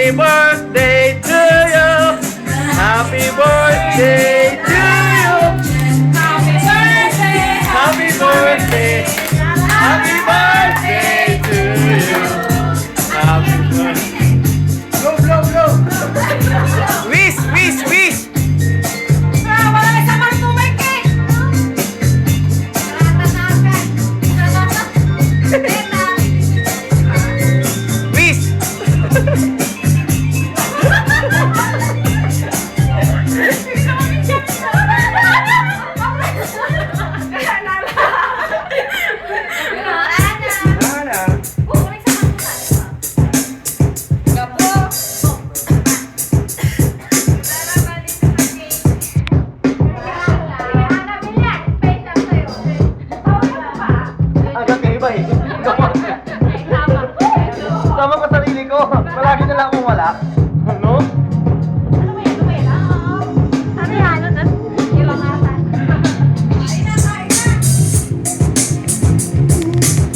Happy birthday to you. Happy birthday to you. Happy birthday. Happy birthday to you. Happy birthday. Go, go, go. Wish, wish, wish. Wish. Agad kayo ba eh? Tama pa sarili ko. Palagi na lang akong wala.